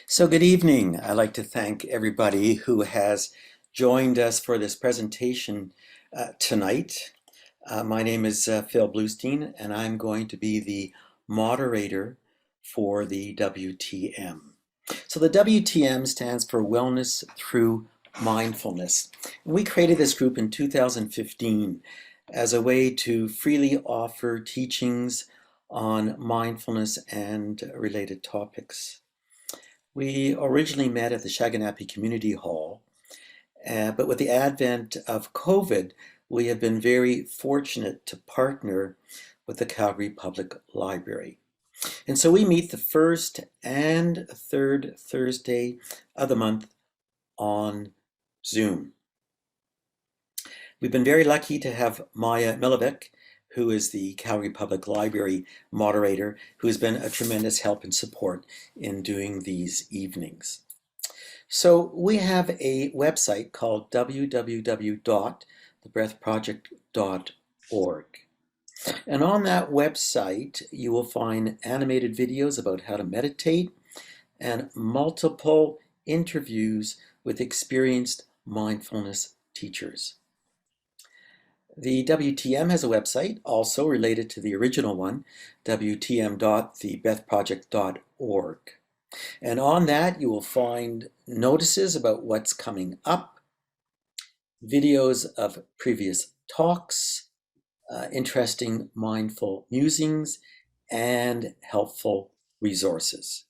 So good evening. I'd like to thank everybody who has joined us for this presentation tonight. My name is Phil Bluestein, and I'm going to be the moderator for the WTM. So the WTM stands for Wellness Through Mindfulness. And we created this group in 2015 as a way to freely offer teachings on mindfulness and related topics. We originally met at the Shaganappi Community Hall, but with the advent of COVID, we have been very fortunate to partner with the Calgary Public Library. And so we meet the first and third Thursday of the month on Zoom. We've been very lucky to have Maya Milovic, who is the Calgary Public Library moderator, who has been a tremendous help and support in doing these evenings. So we have a website called www.thebreathproject.org. And on that website, you will find animated videos about how to meditate and multiple interviews with experienced mindfulness teachers. The WTM has a website also related to the original one, wtm.thebreathproject.org. And on that, you will find notices about what's coming up, videos of previous talks, interesting mindful musings, and helpful resources.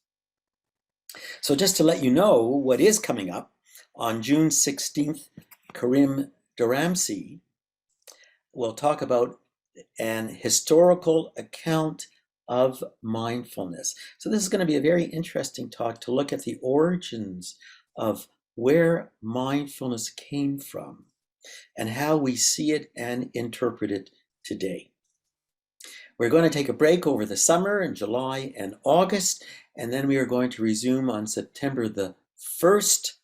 So just to let you know what is coming up, on June 16th, Karim Duramsi will talk about an historical account of mindfulness. So this is going to be a very interesting talk to look at the origins of where mindfulness came from and how we see it and interpret it today. We're going to take a break over the summer in July and August, and then we are going to resume on September the 1st.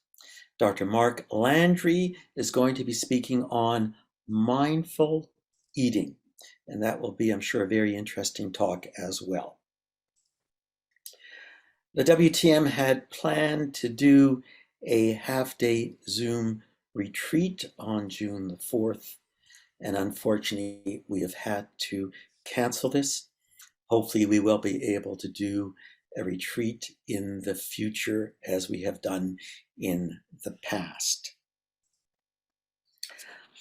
Dr. Mark Landry is going to be speaking on mindful eating. And that will be, I'm sure, a very interesting talk as well. The WTM had planned to do a half-day Zoom retreat on June the 4th. And unfortunately, we have had to cancel this. Hopefully, we will be able to do a retreat in the future as we have done in the past.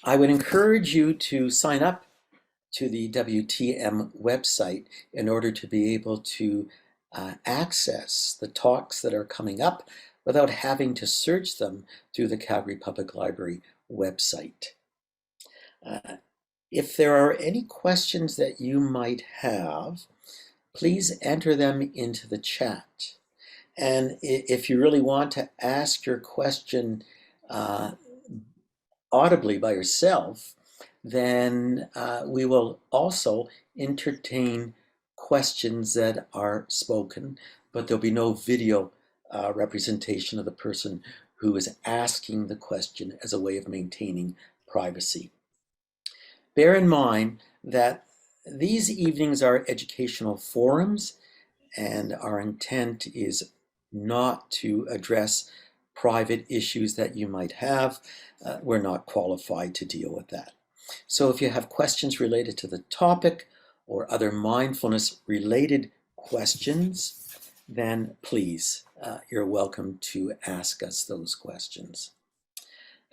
I would encourage you to sign up to the WTM website in order to be able to access the talks that are coming up without having to search them through the Calgary Public Library website. If there are any questions that you might have, please enter them into the chat. And if you really want to ask your question audibly by yourself, then we will also entertain questions that are spoken, but there'll be no video representation of the person who is asking the question as a way of maintaining privacy. Bear in mind that these evenings are educational forums, and our intent is not to address private issues that you might have. We're not qualified to deal with that. So if you have questions related to the topic or other mindfulness related questions, then please, you're welcome to ask us those questions.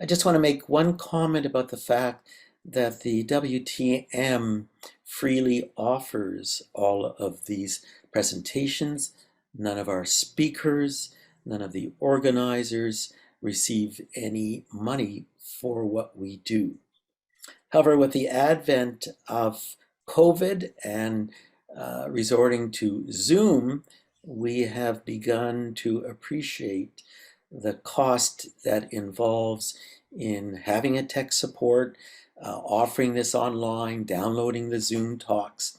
I just want to make one comment about the fact that the WTM freely offers all of these presentations. None of our speakers, none of the organizers receive any money for what we do. However, with the advent of COVID and resorting to Zoom, we have begun to appreciate the cost that involves in having a tech support, offering this online, downloading the Zoom talks.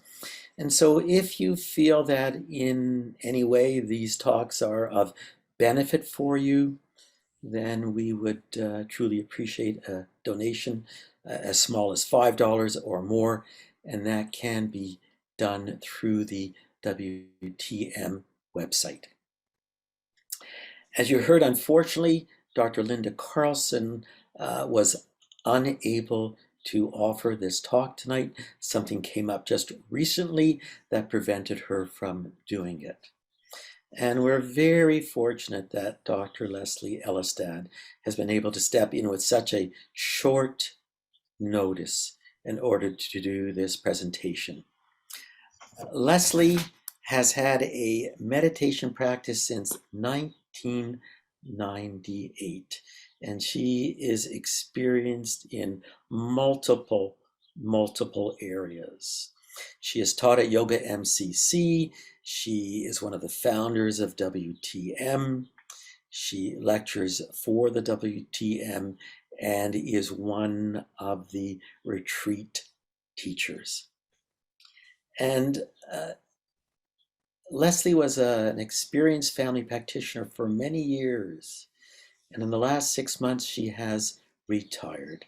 And so if you feel that in any way these talks are of benefit for you, then we would truly appreciate a donation as small as $5 or more, and that can be done through the WTM website. As you heard, unfortunately, Dr. Linda Carlson was unable to offer this talk tonight. Something came up just recently that prevented her from doing it. And we're very fortunate that Dr. Leslie Ellestad has been able to step in with such a short notice in order to do this presentation. Leslie has had a meditation practice since 1998, and she is experienced in multiple areas. She has taught at Yoga MCC. She is one of the founders of WTM. She lectures for the WTM and is one of the retreat teachers. And Leslie was an experienced family practitioner for many years. And in the last 6 months, she has retired.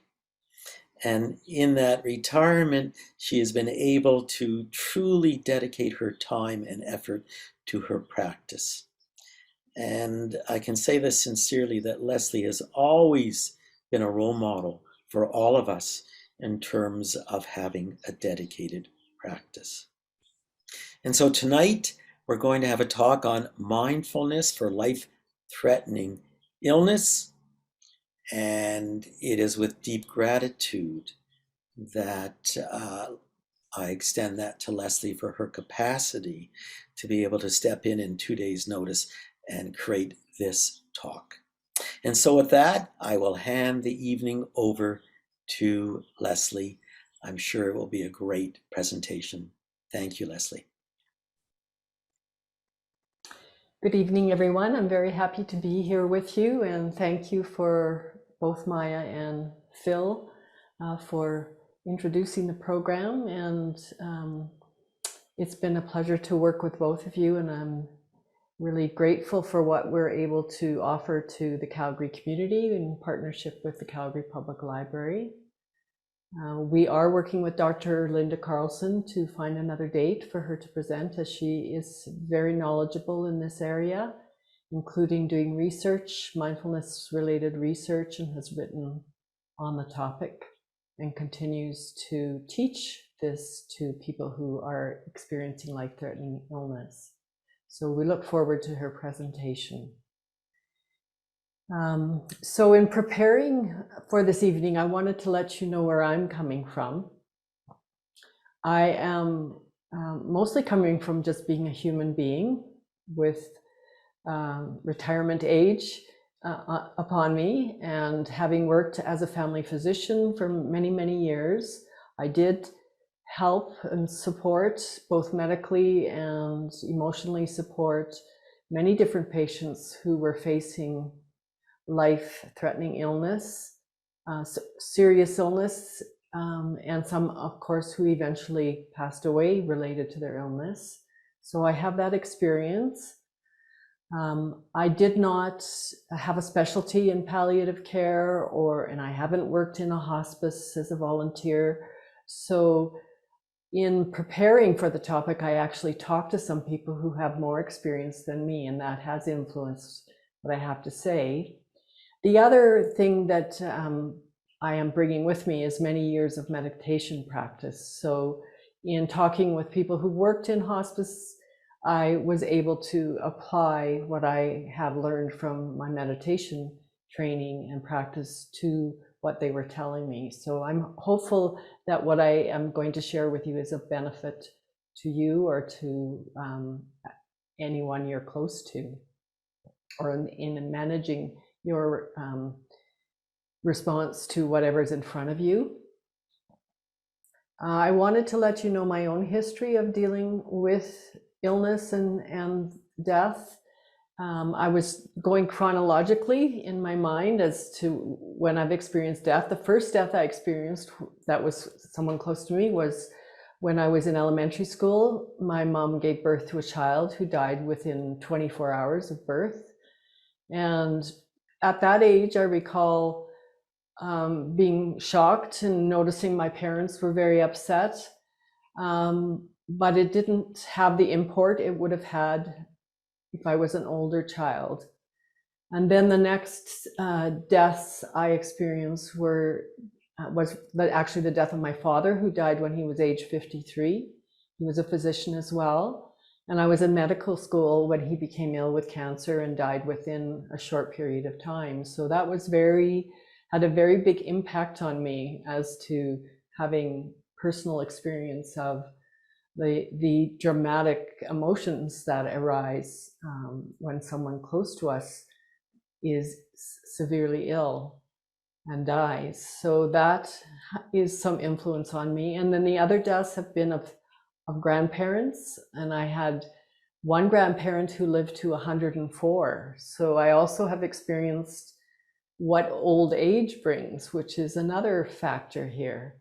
And in that retirement, she has been able to truly dedicate her time and effort to her practice. And I can say this sincerely, that Leslie has always been a role model for all of us in terms of having a dedicated practice. And so tonight, we're going to have a talk on mindfulness for life-threatening illness. And it is with deep gratitude that I extend that to Leslie for her capacity to be able to step in 2 days' notice and create this talk. And so with that, I will hand the evening over to Leslie. I'm sure it will be a great presentation. Thank you, Leslie. Good evening, everyone. I'm very happy to be here with you, and thank you for both Maya and Phil for introducing the program. And it's been a pleasure to work with both of you, and I'm really grateful for what we're able to offer to the Calgary community in partnership with the Calgary Public Library. We are working with Dr. Linda Carlson to find another date for her to present, as she is very knowledgeable in this area, including doing research, mindfulness related research, and has written on the topic and continues to teach this to people who are experiencing life-threatening illness. So we look forward to her presentation. So in preparing for this evening, I wanted to let you know where I'm coming from. I am mostly coming from just being a human being with retirement age upon me, and having worked as a family physician for many, many years. I did help and support, both medically and emotionally support, many different patients who were facing life-threatening illness, serious illness, and some, of course, who eventually passed away related to their illness. So I have that experience. I did not have a specialty in palliative care, and I haven't worked in a hospice as a volunteer. So in preparing for the topic, I actually talked to some people who have more experience than me, and that has influenced what I have to say. The other thing that I am bringing with me is many years of meditation practice. So in talking with people who worked in hospice, I was able to apply what I have learned from my meditation training and practice to what they were telling me. So I'm hopeful that what I am going to share with you is of benefit to you or to anyone you're close to, or in managing your response to whatever's in front of you. I wanted to let you know my own history of dealing with illness and death. I was going chronologically in my mind as to when I've experienced death. The first death I experienced that was someone close to me was when I was in elementary school. My mom gave birth to a child who died within 24 hours of birth. And at that age, I recall being shocked and noticing my parents were very upset, but it didn't have the import it would have had if I was an older child. And then the next deaths I experienced was actually the death of my father, who died when he was age 53. He was a physician as well. And I was in medical school when he became ill with cancer and died within a short period of time. So that was had a very big impact on me as to having personal experience of the dramatic emotions that arise when someone close to us is severely ill and dies. So that is some influence on me. And then the other deaths have been of grandparents. And I had one grandparent who lived to 104. So I also have experienced what old age brings, which is another factor here.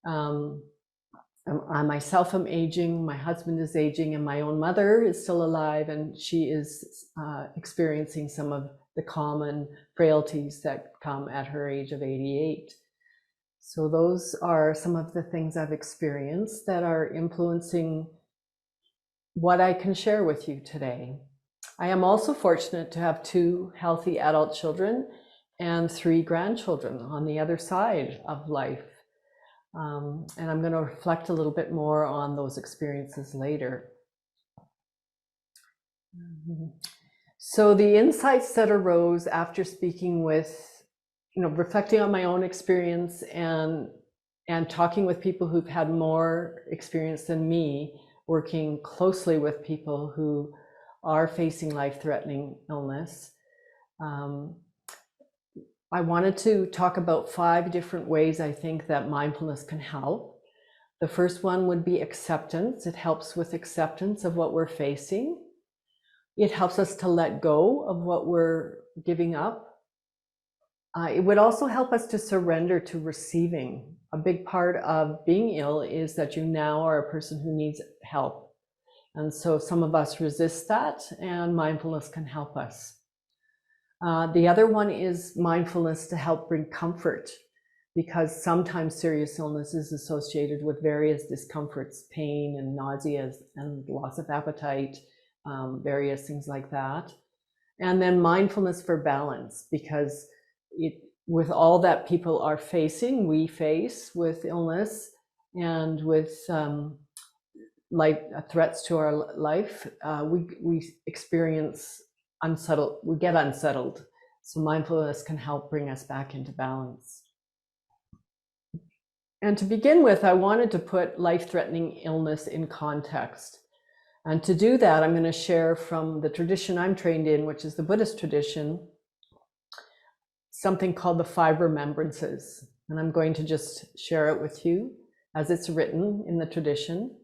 I myself am aging, my husband is aging, and my own mother is still alive, and she is experiencing some of the common frailties that come at her age of 88. So those are some of the things I've experienced that are influencing what I can share with you today. I am also fortunate to have 2 healthy adult children and 3 grandchildren on the other side of life. And I'm going to reflect a little bit more on those experiences later. So the insights that arose after speaking with, reflecting on my own experience and talking with people who've had more experience than me, working closely with people who are facing life-threatening illness. I wanted to talk about 5 different ways I think that mindfulness can help. The first one would be acceptance. It helps with acceptance of what we're facing. It helps us to let go of what we're giving up. It would also help us to surrender to receiving. A big part of being ill is that you now are a person who needs help. And so some of us resist that, and mindfulness can help us. The other one is mindfulness to help bring comfort, because sometimes serious illness is associated with various discomforts, pain and nausea and loss of appetite, various things like that. And then mindfulness for balance, because with all that people are facing, we face with illness and with threats to our life, we experience we get unsettled. So mindfulness can help bring us back into balance. And to begin with, I wanted to put life-threatening illness in context. And to do that, I'm going to share from the tradition I'm trained in, which is the Buddhist tradition, something called the 5 remembrances. And I'm going to just share it with you as it's written in the tradition.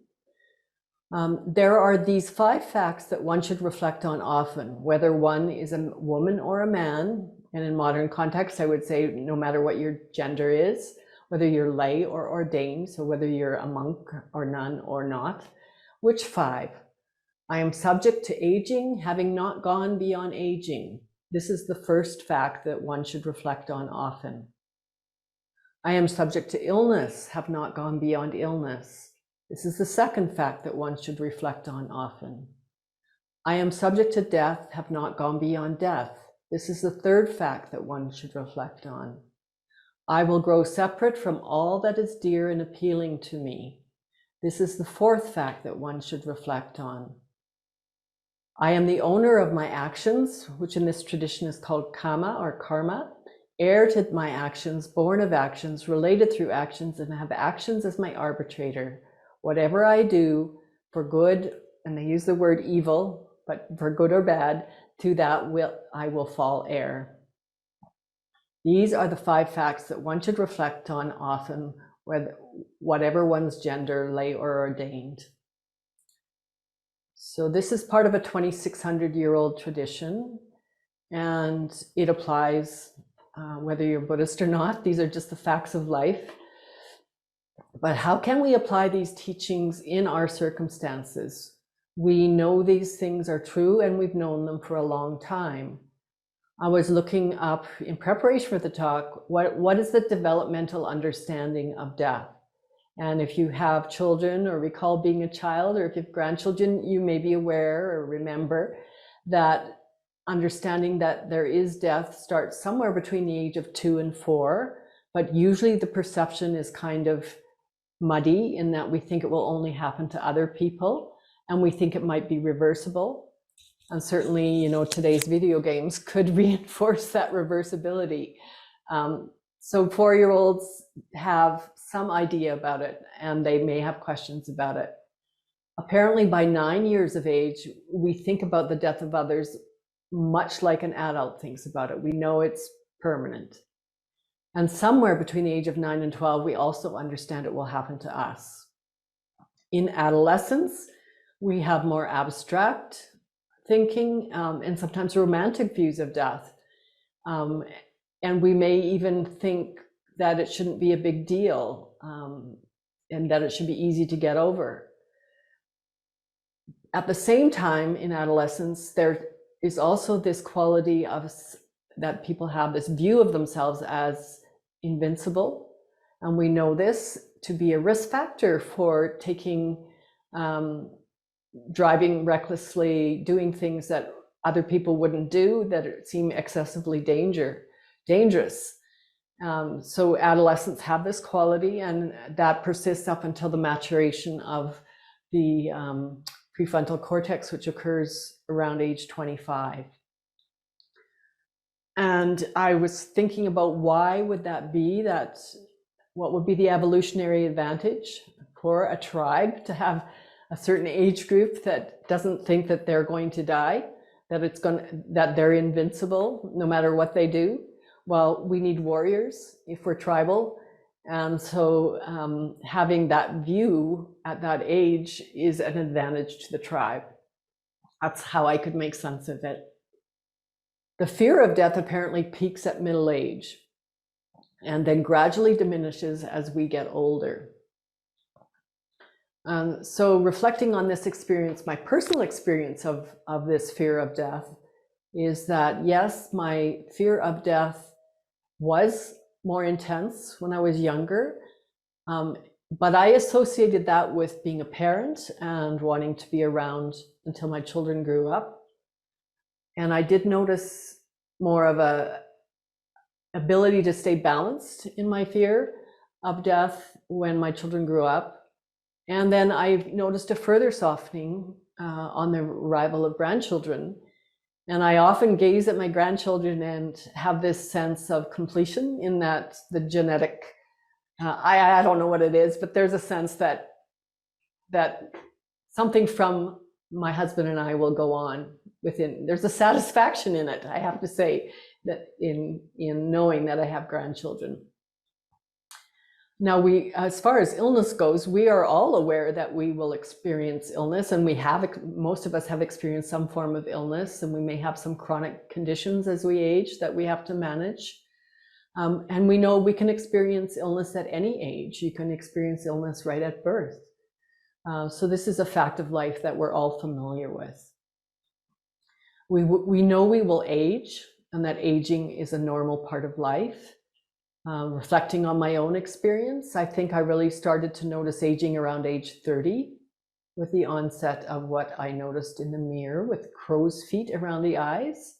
There are these 5 facts that one should reflect on often, whether one is a woman or a man. And in modern context, I would say no matter what your gender is, whether you're lay or ordained, so whether you're a monk or nun or not. Which 5? I am subject to aging, having not gone beyond aging. This is the first fact that one should reflect on often. I am subject to illness, have not gone beyond illness. This is the second fact that one should reflect on often. I am subject to death, have not gone beyond death. This is the third fact that one should reflect on. I will grow separate from all that is dear and appealing to me. This is the fourth fact that one should reflect on. I am the owner of my actions, which in this tradition is called kama or karma, heir to my actions, born of actions, related through actions, and have actions as my arbitrator. Whatever I do for good, and they use the word evil, but for good or bad, to that I will fall heir. These are the 5 facts that one should reflect on often, whatever one's gender, lay or ordained. So this is part of a 2,600-year-old tradition, and it applies whether you're Buddhist or not. These are just the facts of life. But how can we apply these teachings in our circumstances? We know these things are true, and we've known them for a long time. I was looking up in preparation for the talk, what is the developmental understanding of death? And if you have children or recall being a child, or if you have grandchildren, you may be aware or remember that understanding that there is death starts somewhere between the age of 2 and 4, but usually the perception is kind of muddy in that we think it will only happen to other people, and we think it might be reversible. And certainly, you know, today's video games could reinforce that reversibility. So 4-year-olds have some idea about it, and they may have questions about it. Apparently, by 9 years of age, we think about the death of others much like an adult thinks about it. We know it's permanent. And somewhere between the age of 9 and 12, we also understand it will happen to us. In adolescence, we have more abstract thinking and sometimes romantic views of death. And we may even think that it shouldn't be a big deal and that it should be easy to get over. At the same time, in adolescence, there is also this quality of that people have this view of themselves as invincible. And we know this to be a risk factor for taking, driving recklessly, doing things that other people wouldn't do, that seem excessively dangerous. So adolescents have this quality, and that persists up until the maturation of the prefrontal cortex, which occurs around age 25. And I was thinking about why would that be, that what would be the evolutionary advantage for a tribe to have a certain age group that doesn't think that they're going to die, that they're invincible no matter what they do. Well, we need warriors if we're tribal. And so having that view at that age is an advantage to the tribe. That's how I could make sense of it. The fear of death apparently peaks at middle age and then gradually diminishes as we get older. So reflecting on this experience, my personal experience of this fear of death is that, yes, my fear of death was more intense when I was younger, but I associated that with being a parent and wanting to be around until my children grew up. And I did notice more of a ability to stay balanced in my fear of death when my children grew up. And then I noticed a further softening on the arrival of grandchildren. And I often gaze at my grandchildren and have this sense of completion in that the genetic, I don't know what it is, but there's a sense that something from my husband and I will go on within. There's a satisfaction in it, I have to say, that in knowing that I have grandchildren. Now, as far as illness goes, we are all aware that we will experience illness, and most of us have experienced some form of illness, and we may have some chronic conditions as we age that we have to manage. And we know we can experience illness at any age. You can experience illness right at birth. So this is a fact of life that we're all familiar with. We know we will age, and that aging is a normal part of life. Reflecting on my own experience, I think I really started to notice aging around age 30 with the onset of what I noticed in the mirror with crow's feet around the eyes.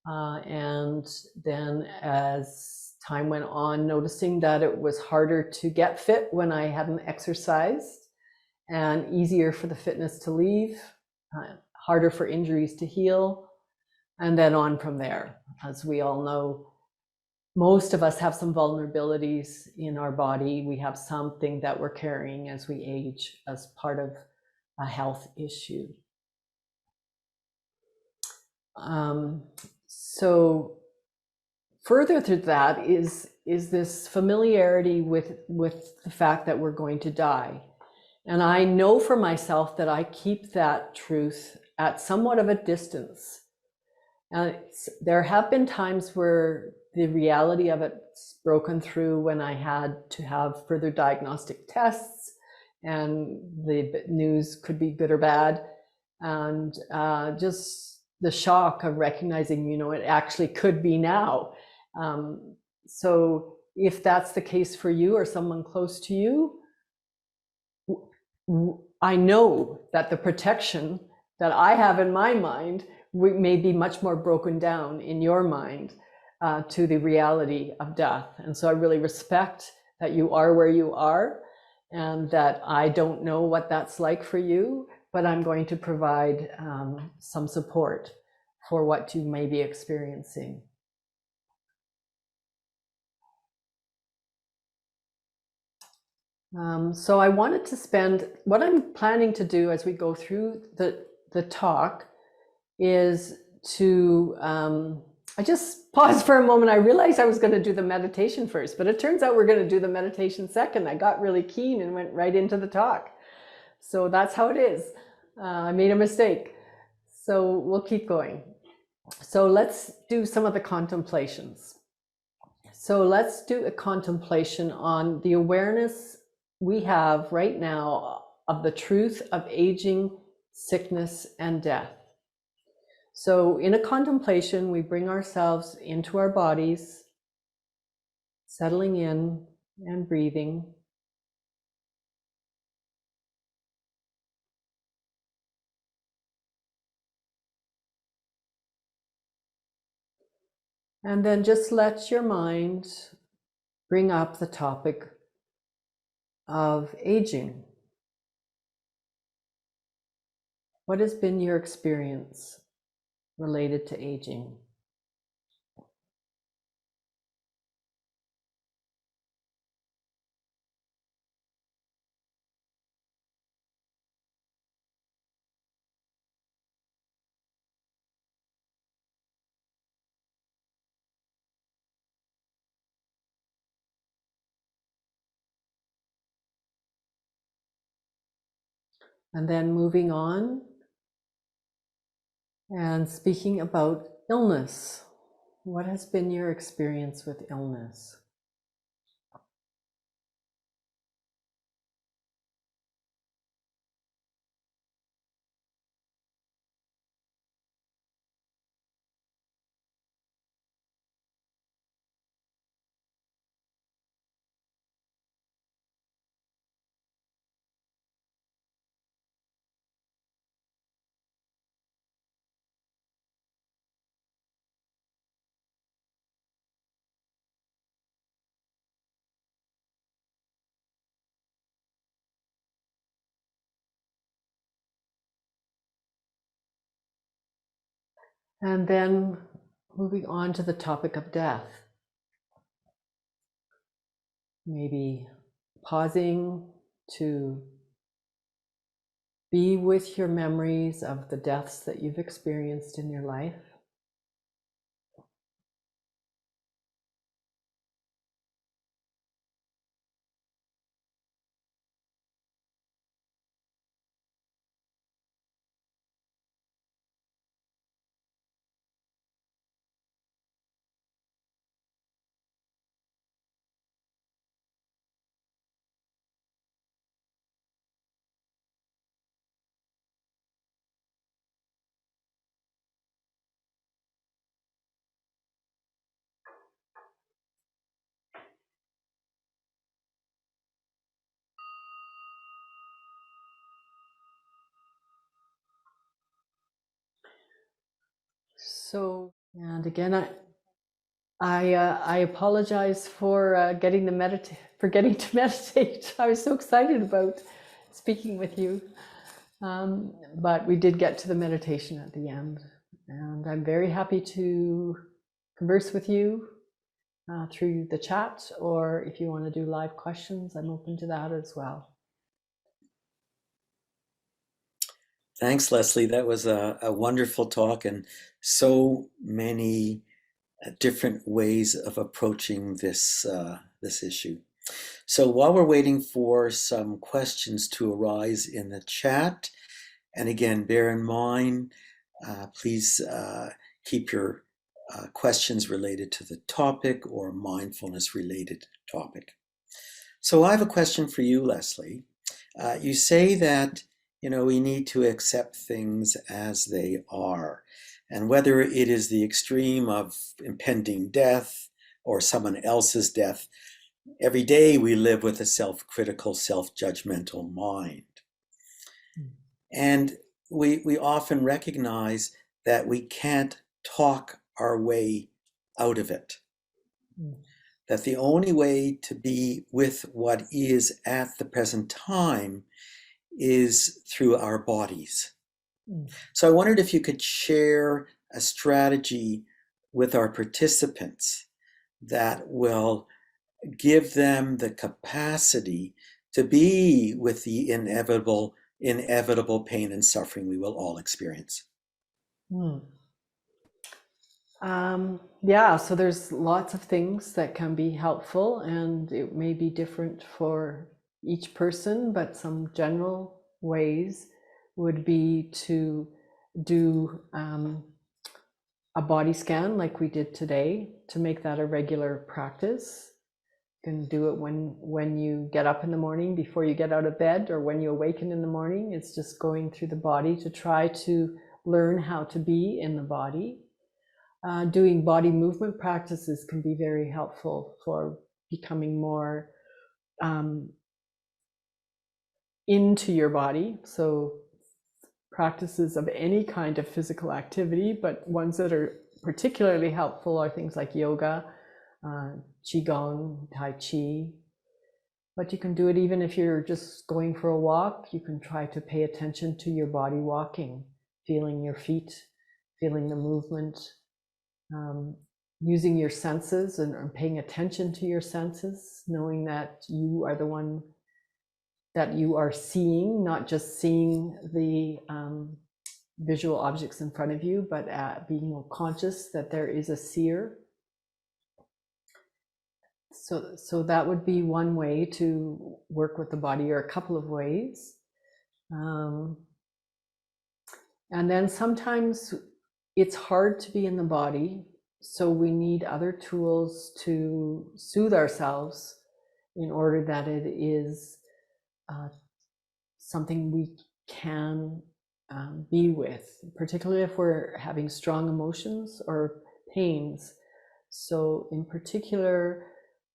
And then as time went on, noticing that it was harder to get fit when I hadn't exercised and easier for the fitness to leave, harder for injuries to heal, and then on from there. As we all know, most of us have some vulnerabilities in our body. We have something that we're carrying as we age as part of a health issue. So further to that is this familiarity with the fact that we're going to die. And I know for myself that I keep that truth at somewhat of a distance. There have been times where the reality of it's broken through when I had to have further diagnostic tests, and the news could be good or bad. And just the shock of recognizing, it actually could be now. So if that's the case for you or someone close to you, I know that the protection that I have in my mind we may be much more broken down in your mind to the reality of death. And so I really respect that you are where you are, and that I don't know what that's like for you, but I'm going to provide some support for what you may be experiencing. So I wanted to spend, what I'm planning to do as we go through the talk is to, I just paused for a moment. I realized I was going to do the meditation first, but it turns out we're going to do the meditation second. I got really keen and went right into the talk. So that's how it is. I made a mistake. So we'll keep going. So let's do some of the contemplations. So let's do a contemplation on the awareness we have right now of the truth of aging, sickness, and death. So in a contemplation, we bring ourselves into our bodies, settling in and breathing. And then just let your mind bring up the topic of aging. What has been your experience related to aging? And then moving on and speaking about illness. What has been your experience with illness? And then moving on to the topic of death. Maybe pausing to be with your memories of the deaths that you've experienced in your life. So, and again, I apologize for getting to meditate. I was so excited about speaking with you, but we did get to the meditation at the end, and I'm very happy to converse with you through the chat, or if you want to do live questions, I'm open to that as well. Thanks, Leslie. That was a wonderful talk, and so many different ways of approaching this issue. So while we're waiting for some questions to arise in the chat, and again, bear in mind, please keep your questions related to the topic or mindfulness related topic. So I have a question for you, Leslie. You say that we need to accept things as they are. And whether it is the extreme of impending death or someone else's death, every day we live with a self-critical, self-judgmental mind. And we often recognize that we can't talk our way out of it. Mm. That the only way to be with what is at the present time is through our bodies. Mm. So I wondered if you could share a strategy with our participants that will give them the capacity to be with the inevitable pain and suffering we will all experience. Mm. Yeah, so there's lots of things that can be helpful, and it may be different for each person, but some general ways would be to do a body scan like we did today, to make that a regular practice. You can do it when you get up in the morning, before you get out of bed, or when you awaken in the morning. It's just going through the body to try to learn how to be in the body. Doing body movement practices can be very helpful for becoming more into your body. So practices of any kind of physical activity, but ones that are particularly helpful are things like yoga, qigong, tai chi. But you can do it even if you're just going for a walk. You can try to pay attention to your body walking, feeling your feet, feeling the movement, using your senses and paying attention to your senses, knowing that you are the one that you are seeing, not just seeing the visual objects in front of you, but being conscious that there is a seer. So that would be one way to work with the body, or a couple of ways. And then sometimes it's hard to be in the body, so we need other tools to soothe ourselves in order that it is something we can be with, particularly if we're having strong emotions or pains. So in particular,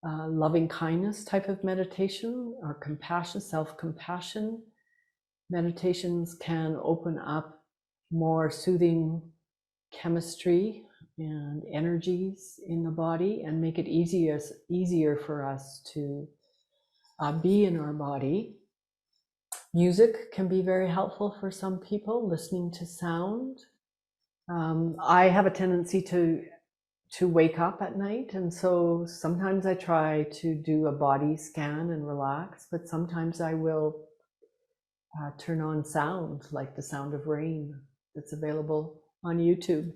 loving kindness type of meditation, or compassion, self-compassion meditations can open up more soothing chemistry and energies in the body, and make it easier for us to be in our body. Music can be very helpful for some people, listening to sound. I have a tendency to wake up at night, and so sometimes I try to do a body scan and relax, but sometimes I will turn on sound, like the sound of rain that's available on YouTube,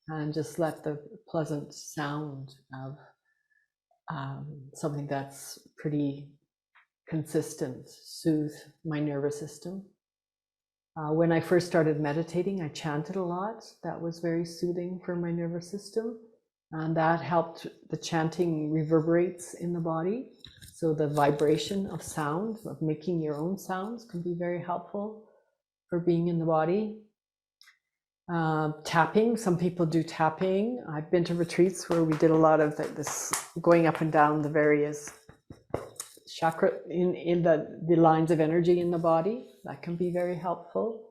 and just let the pleasant sound of something that's pretty consistent soothe my nervous system. When I first started meditating, I chanted a lot. That was very soothing for my nervous system, and that helped. The chanting reverberates in the body, so the vibration of sound, of making your own sounds, can be very helpful for being in the body. Tapping, some people do tapping. I've been to retreats where we did a lot of this going up and down the various chakra in the lines of energy in the body. That can be very helpful.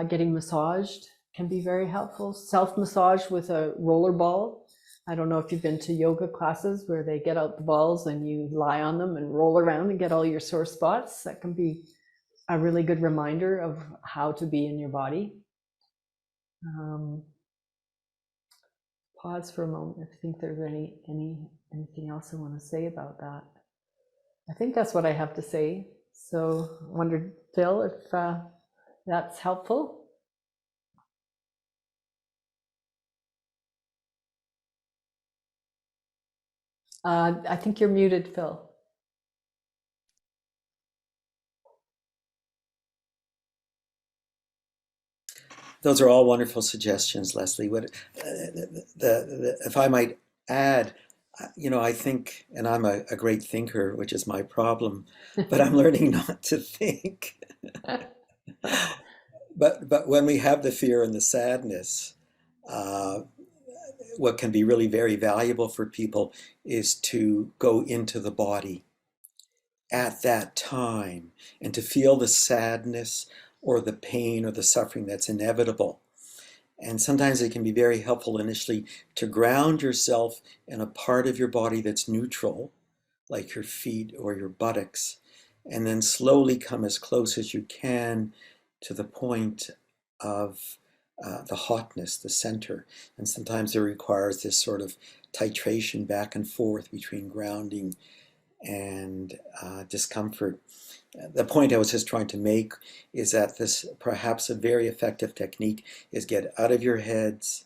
Getting massaged can be very helpful. Self-massage with a roller ball. I don't know if you've been to yoga classes where they get out the balls and you lie on them and roll around and get all your sore spots. That can be a really good reminder of how to be in your body. Pause for a moment if you think there's anything else I want to say about that. I think that's what I have to say. So I wondered, Phil, if that's helpful. I think you're muted, Phil. Those are all wonderful suggestions, Leslie. If I might add, I think, and I'm a great thinker, which is my problem, but I'm learning not to think. But when we have the fear and the sadness, uh, what can be really very valuable for people is to go into the body at that time and to feel the sadness or the pain or the suffering that's inevitable, And sometimes it can be very helpful initially to ground yourself in a part of your body that's neutral, like your feet or your buttocks, and then slowly come as close as you can to the point of the hotness, the center. And sometimes it requires this sort of titration back and forth between grounding and discomfort. The point I was just trying to make is that this, perhaps a very effective technique, is get out of your heads,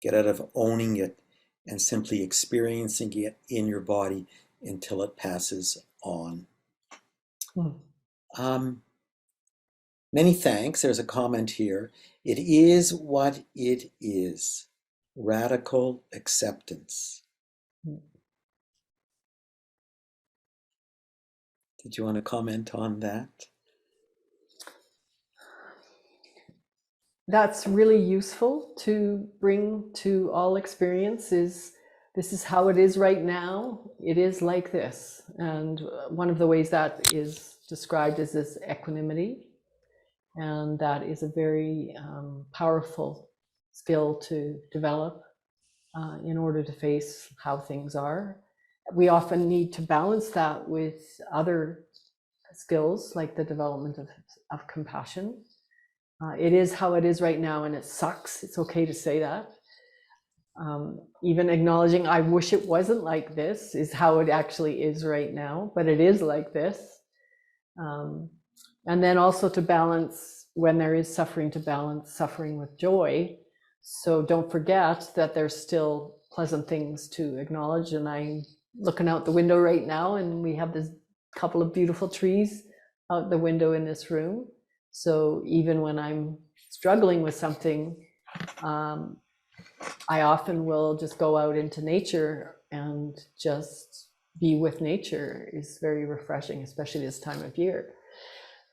get out of owning it, and simply experiencing it in your body until it passes on. Many thanks. There's a comment here. It is what it is. Radical acceptance. Did you want to comment on that? That's really useful to bring to all experiences. This is how it is right now. It is like this. And one of the ways that is described is this equanimity. And that is a very powerful skill to develop in order to face how things are. We often need to balance that with other skills like the development of compassion. It is how it is right now, and it sucks. It's okay to say that. Even acknowledging, I wish it wasn't like this, is how it actually is right now, but it is like this. And then also to balance, when there is suffering, to balance suffering with joy. So don't forget that there's still pleasant things to acknowledge. And I'm looking out the window right now, and we have this couple of beautiful trees out the window in this room. So even when I'm struggling with something, I often will just go out into nature, and just be with nature is very refreshing, especially this time of year.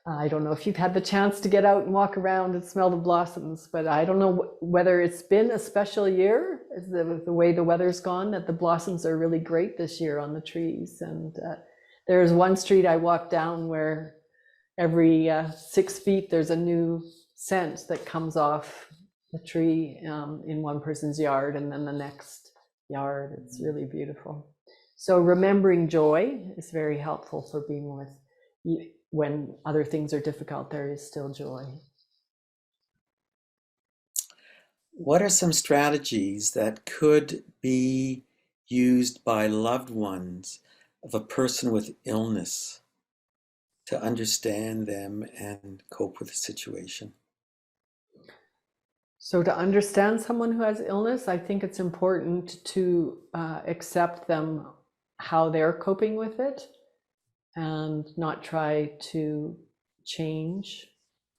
I don't know if you've had the chance to get out and walk around and smell the blossoms, but I don't know whether it's been a special year, the way the weather's gone, that the blossoms are really great this year on the trees. And there's one street I walk down where every 6 feet there's a new scent that comes off the tree in one person's yard, and then the next yard. It's really beautiful. So remembering joy is very helpful for being with you. When other things are difficult, there is still joy. What are some strategies that could be used by loved ones of a person with illness to understand them and cope with the situation? So to understand someone who has illness, I think it's important to accept them, how they're coping with it, and not try to change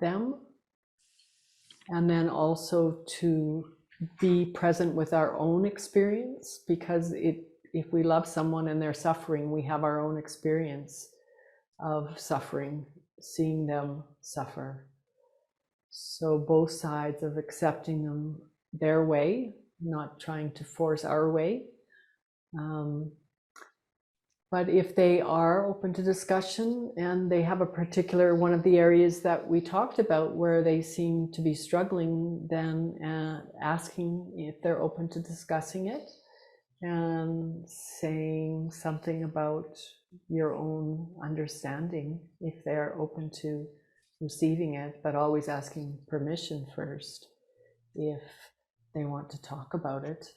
them. And then also to be present with our own experience, because if we love someone and they're suffering, we have our own experience of suffering, seeing them suffer. So both sides of accepting them their way, not trying to force our way. But if they are open to discussion, and they have a particular one of the areas that we talked about where they seem to be struggling, then asking if they're open to discussing it, and saying something about your own understanding if they're open to receiving it, but always asking permission first if they want to talk about it.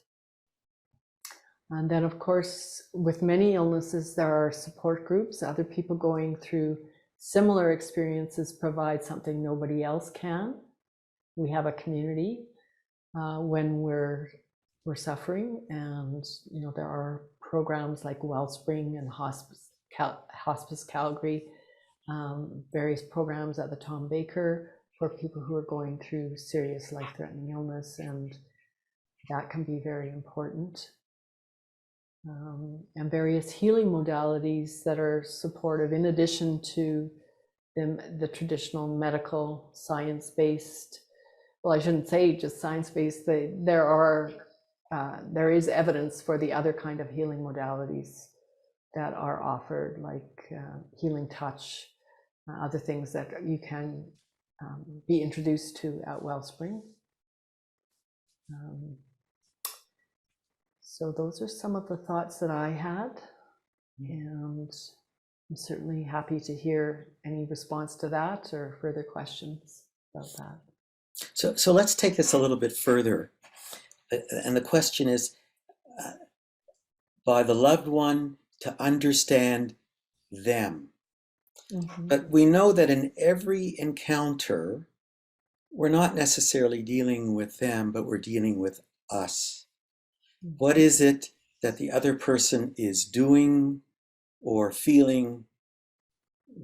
And then, of course, with many illnesses, there are support groups. Other people going through similar experiences provide something nobody else can. We have a community when we're suffering, and there are programs like Wellspring and Hospice Calgary, various programs at the Tom Baker for people who are going through serious life-threatening illness, and that can be very important. And various healing modalities that are supportive, in addition to the traditional medical science-based, well, I shouldn't say just science-based, there is evidence for the other kind of healing modalities that are offered, like healing touch, other things that you can be introduced to at Wellspring. Um, so those are some of the thoughts that I had, and I'm certainly happy to hear any response to that or further questions about that. So let's take this a little bit further. And the question is, by the loved one to understand them. Mm-hmm. But we know that in every encounter, we're not necessarily dealing with them, but we're dealing with us. What is it that the other person is doing or feeling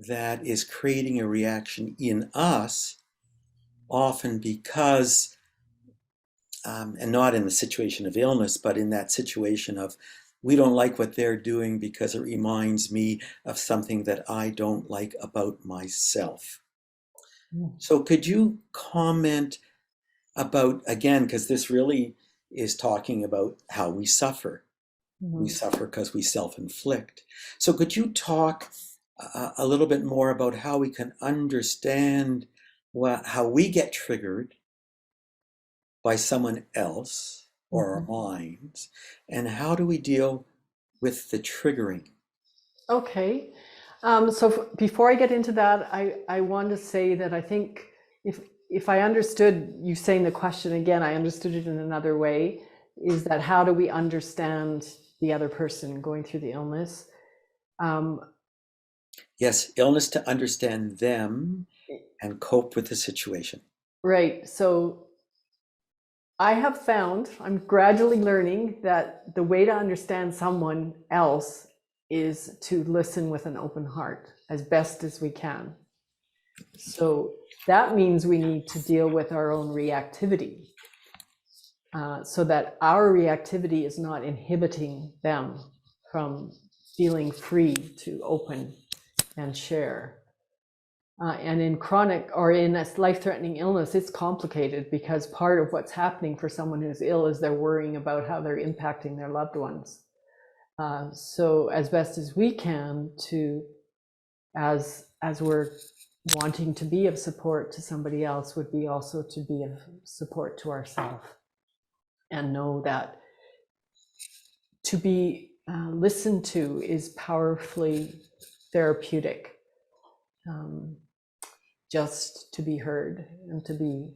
that is creating a reaction in us, often because, and not in the situation of illness, but in that situation of we don't like what they're doing because it reminds me of something that I don't like about myself. So could you comment about, again, because this really is talking about how we suffer. We suffer because we self-inflict. So could you talk a little bit more about how we can understand how we get triggered by someone else or our minds, and how do we deal with the triggering? Okay. So before I get into that, I want to say that I think if I understood you saying the question again, I understood it in another way, is that how do we understand the other person going through the illness? Yes, illness to understand them and cope with the situation. Right. So I have found, I'm gradually learning that the way to understand someone else is to listen with an open heart as best as we can. So that means we need to deal with our own reactivity, so that our reactivity is not inhibiting them from feeling free to open and share. And in chronic or in a life-threatening illness, it's complicated because part of what's happening for someone who's ill is they're worrying about how they're impacting their loved ones. So as best as we can to, as we're wanting to be of support to somebody else, would be also to be of support to ourselves, and know that to be listened to is powerfully therapeutic. Just to be heard, and to be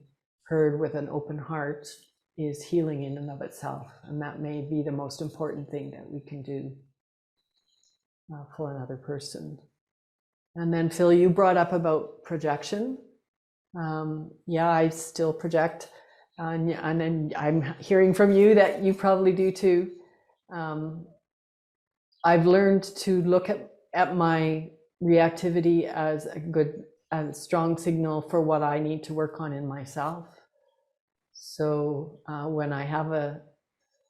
heard with an open heart is healing in and of itself. And that may be the most important thing that we can do for another person. And then Phil, you brought up about projection. Yeah, I still project. And then I'm hearing from you that you probably do too. I've learned to look at my reactivity as a strong signal for what I need to work on in myself. So when I have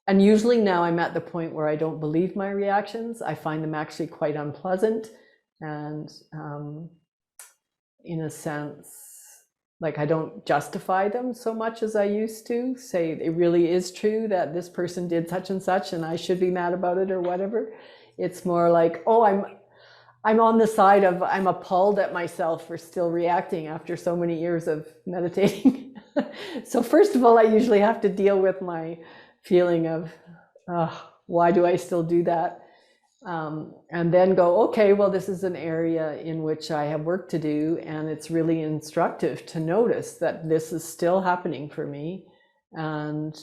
and usually now I'm at the point where I don't believe my reactions. I find them actually quite unpleasant, and in a sense, like I don't justify them so much as I used to. Say it really is true that this person did such and such and I should be mad about it or whatever. It's more like, oh, I'm on the side of I'm appalled at myself for still reacting after so many years of meditating. So first of all, I usually have to deal with my feeling of why do I still do that? And then go, okay, well, this is an area in which I have work to do, and it's really instructive to notice that this is still happening for me. And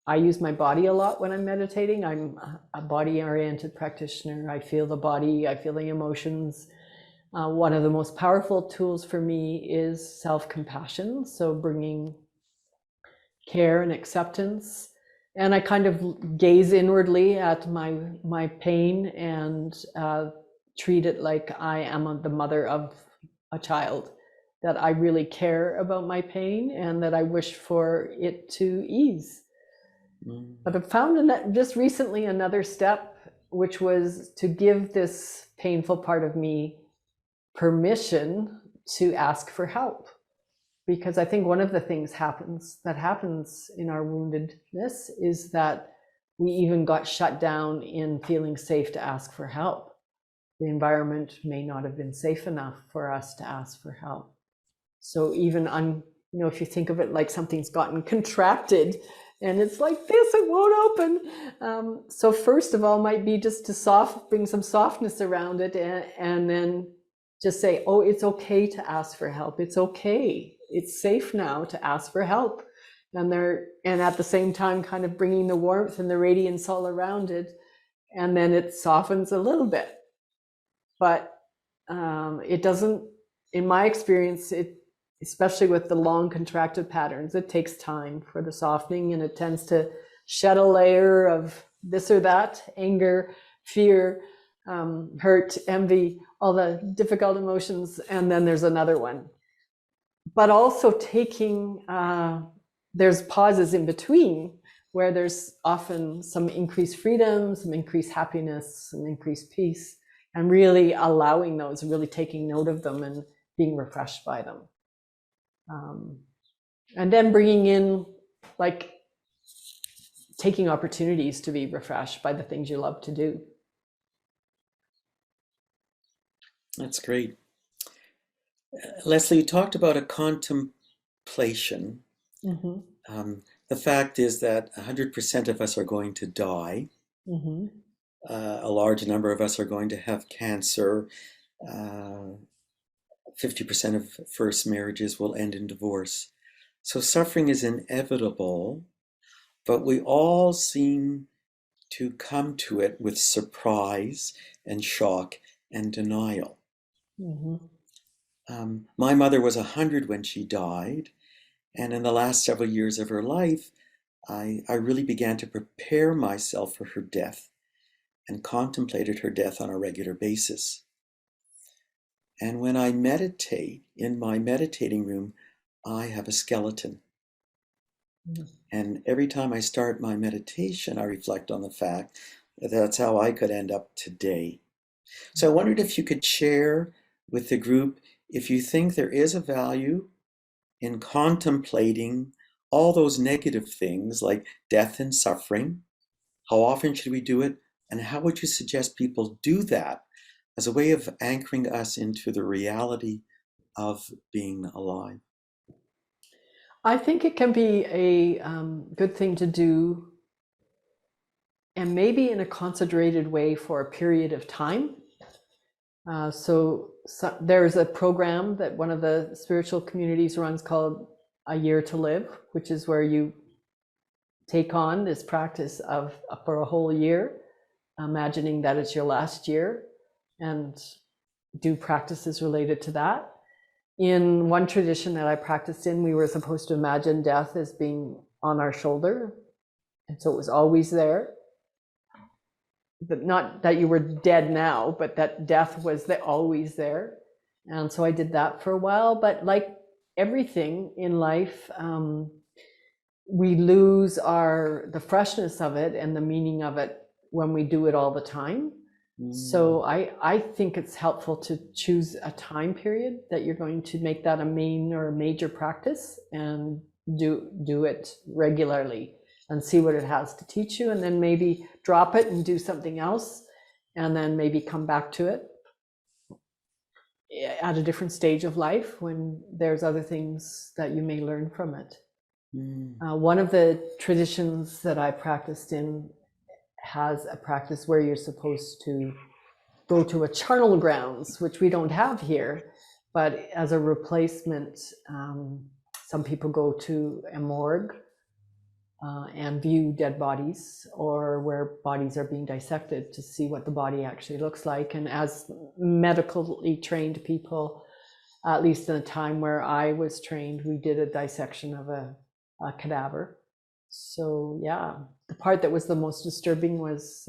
I use my body a lot when I'm meditating. I'm a body-oriented practitioner. I feel the body, I feel the emotions. One of the most powerful tools for me is self-compassion. So bringing care and acceptance. And I kind of gaze inwardly at my pain and treat it like I am the mother of a child, that I really care about my pain and that I wish for it to ease. But I've found that just recently another step, which was to give this painful part of me permission to ask for help. Because I think one of the things that happens in our woundedness is that we even got shut down in feeling safe to ask for help. The environment may not have been safe enough for us to ask for help. So even You know, if you think of it like something's gotten contracted and it's like this, it won't open. So first of all, might be just to bring some softness around it, and then just say, oh, it's okay to ask for help. It's okay. It's safe now to ask for help. And at the same time, kind of bringing the warmth and the radiance all around it, and then it softens a little bit. But it doesn't, in my experience, especially with the long contracted patterns, it takes time for the softening, and it tends to shed a layer of this or that, anger, fear, hurt, envy, all the difficult emotions, and then there's another one. But also there's pauses in between where there's often some increased freedom, some increased happiness, some increased peace, and really allowing those, really taking note of them and being refreshed by them. And then bringing in, like, taking opportunities to be refreshed by the things you love to do. That's great. Leslie, you talked about a contemplation. Mm-hmm. The fact is that 100% of us are going to die. Mm-hmm. A large number of us are going to have cancer. 50% of first marriages will end in divorce. So suffering is inevitable, but we all seem to come to it with surprise and shock and denial. Mm-hmm. My mother was 100 when she died, and in the last several years of her life, I really began to prepare myself for her death and contemplated her death on a regular basis. And when I meditate, in my meditating room, I have a skeleton. Mm-hmm. And every time I start my meditation, I reflect on the fact that that's how I could end up today. So I wondered if you could share with the group if you think there is a value in contemplating all those negative things like death and suffering. How often should we do it? And how would you suggest people do that as a way of anchoring us into the reality of being alive? I think it can be a good thing to do, and maybe in a concentrated way for a period of time. So there's a program that one of the spiritual communities runs called A Year to Live, which is where you take on this practice for a whole year, imagining that it's your last year, and do practices related to that. In one tradition that I practiced in, we were supposed to imagine death as being on our shoulder, and so it was always there. But not that you were dead now, but that death was always there. And so I did that for a while. But like everything in life, we lose the freshness of it and the meaning of it when we do it all the time. So I think it's helpful to choose a time period that you're going to make that a main or a major practice, and do it regularly and see what it has to teach you, and then maybe drop it and do something else, and then maybe come back to it at a different stage of life when there's other things that you may learn from it. One of the traditions that I practiced in has a practice where you're supposed to go to a charnel grounds, which we don't have here, but as a replacement, some people go to a morgue and view dead bodies, or where bodies are being dissected to see what the body actually looks like. And as medically trained people, at least in the time where I was trained, we did a dissection of a cadaver. So yeah, the part that was the most disturbing was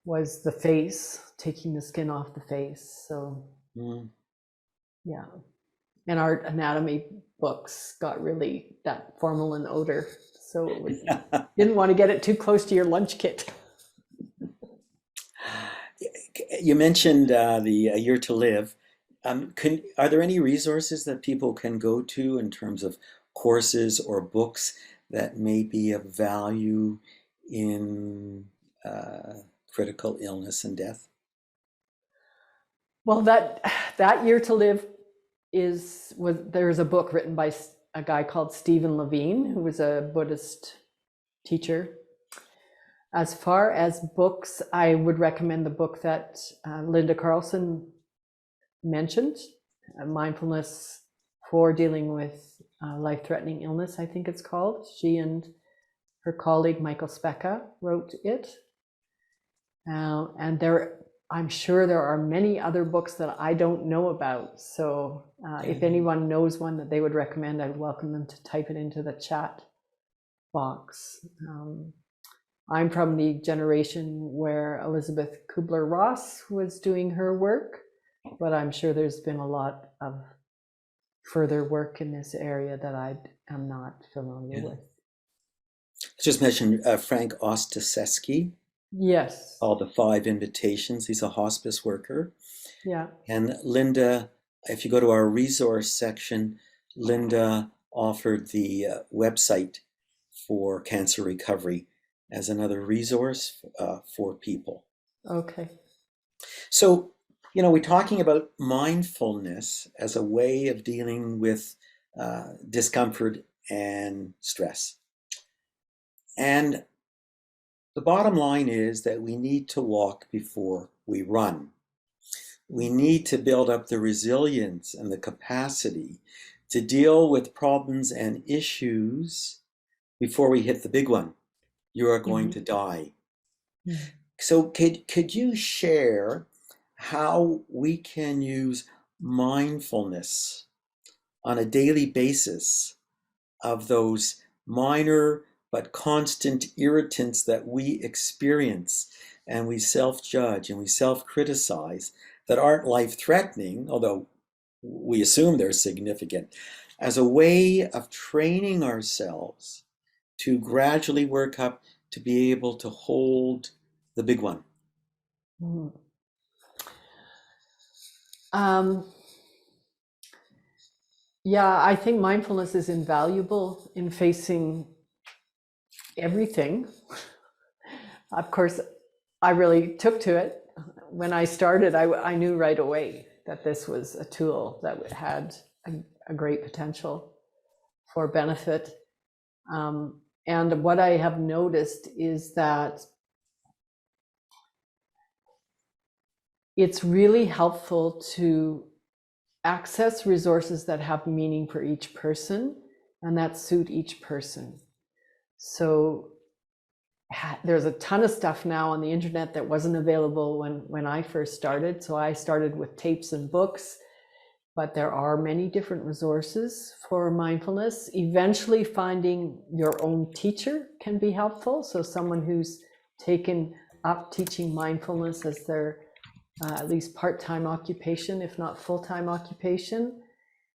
the face, taking the skin off the face. So yeah, and our anatomy books got really that formalin odor, so it was, didn't want to get it too close to your lunch kit. You mentioned the A Year to Live. Are there any resources that people can go to in terms of courses or books that may be of value in critical illness and death? Well, that Year to Live there's a book written by a guy called Stephen Levine, who was a Buddhist teacher. As far as books, I would recommend the book that Linda Carlson mentioned, Mindfulness for Dealing with Life-Threatening Illness, I think it's called. She and her colleague Michael Specka wrote it. And I'm sure there are many other books that I don't know about. So if anyone knows one that they would recommend, I'd welcome them to type it into the chat box. I'm from the generation where Elizabeth Kubler-Ross was doing her work, but I'm sure there's been a lot of further work in this area that I am not familiar with. Just mentioned Frank Ostaseski. Yes. All the 5 invitations. He's a hospice worker. Yeah. And Linda, if you go to our resource section, Linda offered the website for cancer recovery as another resource for people. Okay. So, we're talking about mindfulness as a way of dealing with discomfort and stress. And the bottom line is that we need to walk before we run. We need to build up the resilience and the capacity to deal with problems and issues before we hit the big one. You are going to die. So could you share how we can use mindfulness on a daily basis of those minor but constant irritants that we experience and we self-judge and we self-criticize that aren't life-threatening, although we assume they're significant, as a way of training ourselves to gradually work up to be able to hold the big one? Yeah, I think mindfulness is invaluable in facing everything. Of course, I really took to it. When I started, I knew right away that this was a tool that had a great potential for benefit. And what I have noticed is that it's really helpful to access resources that have meaning for each person and that suit each person. So there's a ton of stuff now on the internet that wasn't available when I first started. So I started with tapes and books, but there are many different resources for mindfulness. Eventually finding your own teacher can be helpful. So someone who's taken up teaching mindfulness as their at least part-time occupation, if not full-time occupation,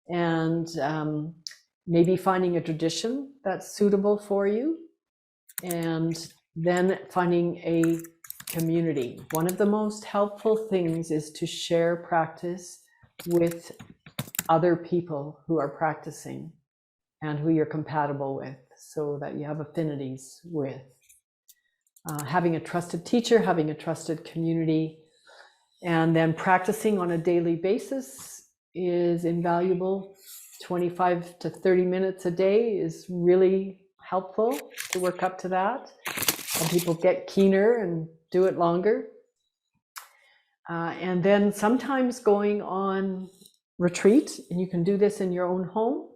and maybe finding a tradition that's suitable for you, and then finding a community. One of the most helpful things is to share practice with other people who are practicing and who you're compatible with, so that you have affinities with. Having a trusted teacher, having a trusted community, and then practicing on a daily basis is invaluable. 25 to 30 minutes a day is really helpful to work up to that. Some people get keener and do it longer. And then sometimes going on retreat, and you can do this in your own home,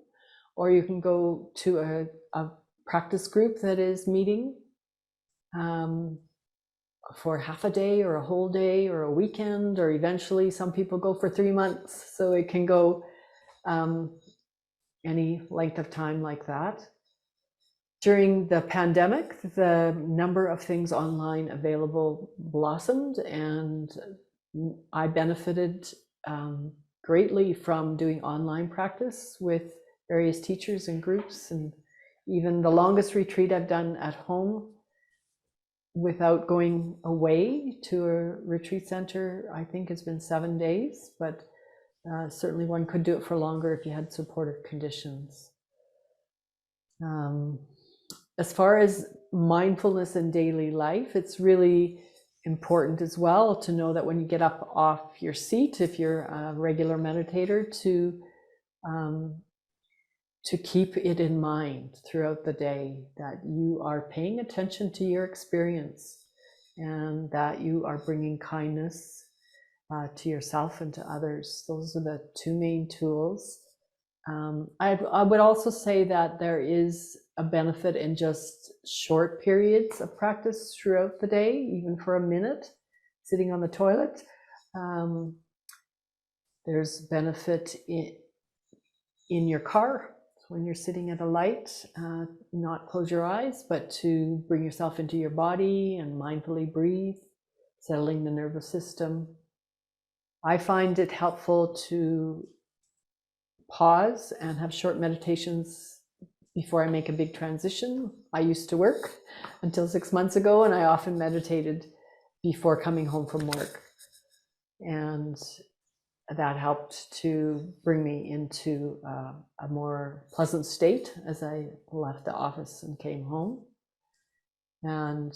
or you can go to a practice group that is meeting for half a day or a whole day or a weekend, or eventually some people go for 3 months. So it can go any length of time like that. During the pandemic, the number of things online available blossomed, and I benefited greatly from doing online practice with various teachers and groups. And even the longest retreat I've done at home without going away to a retreat center, I think it's been 7 days, but certainly one could do it for longer if you had supportive conditions. As far as mindfulness in daily life, it's really important as well to know that when you get up off your seat, if you're a regular meditator, to to keep it in mind throughout the day that you are paying attention to your experience and that you are bringing kindness to yourself and to others. Those are the two main tools. I would also say that there is a benefit in just short periods of practice throughout the day, even for a minute, sitting on the toilet. There's benefit in your car when you're sitting at a light, not close your eyes, but to bring yourself into your body and mindfully breathe, settling the nervous system. I find it helpful to pause and have short meditations before I make a big transition. I used to work until 6 months ago, and I often meditated before coming home from work. And that helped to bring me into a more pleasant state as I left the office and came home. And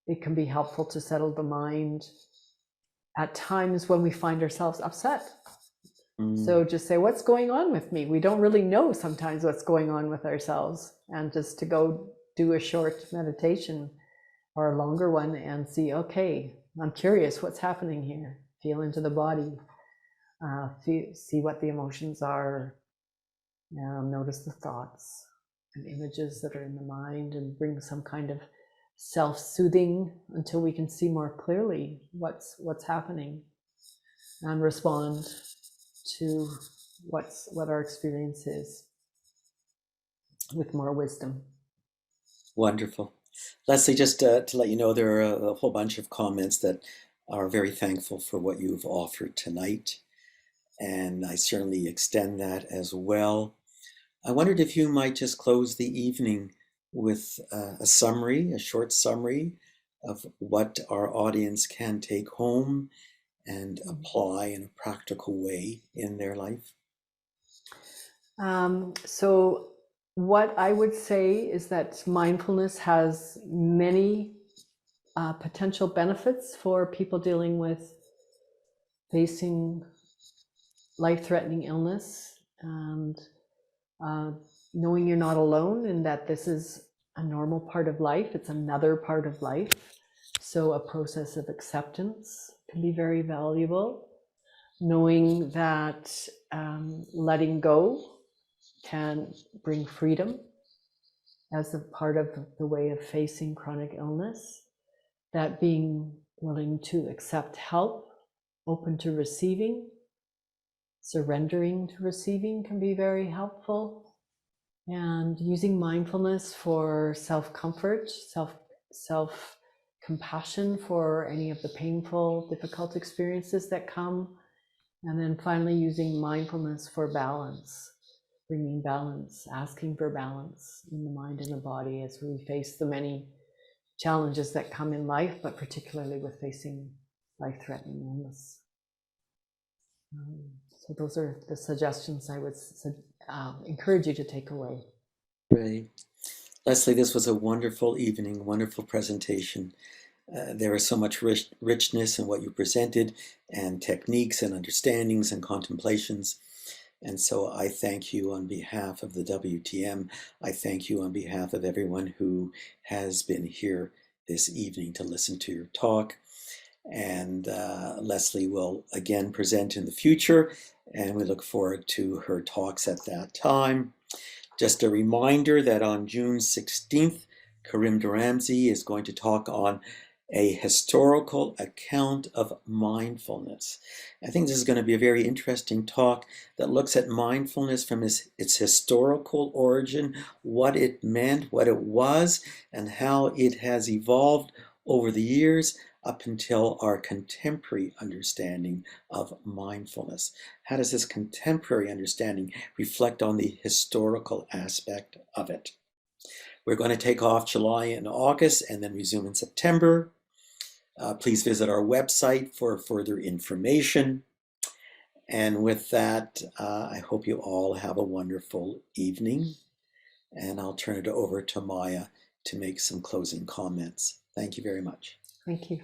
it can be helpful to settle the mind at times when we find ourselves upset. So just say, what's going on with me? We don't really know sometimes what's going on with ourselves. And just to go do a short meditation or a longer one and see, okay, I'm curious, what's happening here? Feel into the body. See what the emotions are. Notice the thoughts and images that are in the mind, and bring some kind of self-soothing until we can see more clearly what's happening, and respond to what our experience is with more wisdom. Wonderful. Leslie, just to let you know, there are a whole bunch of comments that are very thankful for what you've offered tonight, and I certainly extend that as well. I wondered if you might just close the evening with a summary, a short summary of what our audience can take home and apply in a practical way in their life. So what I would say is that mindfulness has many potential benefits for people dealing with facing life-threatening illness, and knowing you're not alone and that this is a normal part of life. It's another part of life. So a process of acceptance can be very valuable. Knowing that letting go can bring freedom as a part of the way of facing chronic illness. That being willing to accept help, open to receiving, surrendering to receiving can be very helpful. And using mindfulness for self-comfort, self-compassion for any of the painful, difficult experiences that come. And then finally using mindfulness for balance, bringing balance, asking for balance in the mind and the body as we face the many challenges that come in life, but particularly with facing life-threatening illness. So those are the suggestions I would encourage you to take away. Great. Leslie, this was a wonderful evening, wonderful presentation. There is so much richness in what you presented, and techniques and understandings and contemplations. And so I thank you on behalf of the WTM. I thank you on behalf of everyone who has been here this evening to listen to your talk. And Leslie will again present in the future, and we look forward to her talks at that time. Just a reminder that on June 16th, Karim Duramzi is going to talk on a historical account of mindfulness. I think this is going to be a very interesting talk that looks at mindfulness from its historical origin, what it meant, what it was, and how it has evolved over the years up until our contemporary understanding of mindfulness. How does this contemporary understanding reflect on the historical aspect of it? We're going to take off July and August and then resume in September. Please visit our website for further information. And with that, I hope you all have a wonderful evening. And I'll turn it over to Maya to make some closing comments. Thank you very much. Thank you.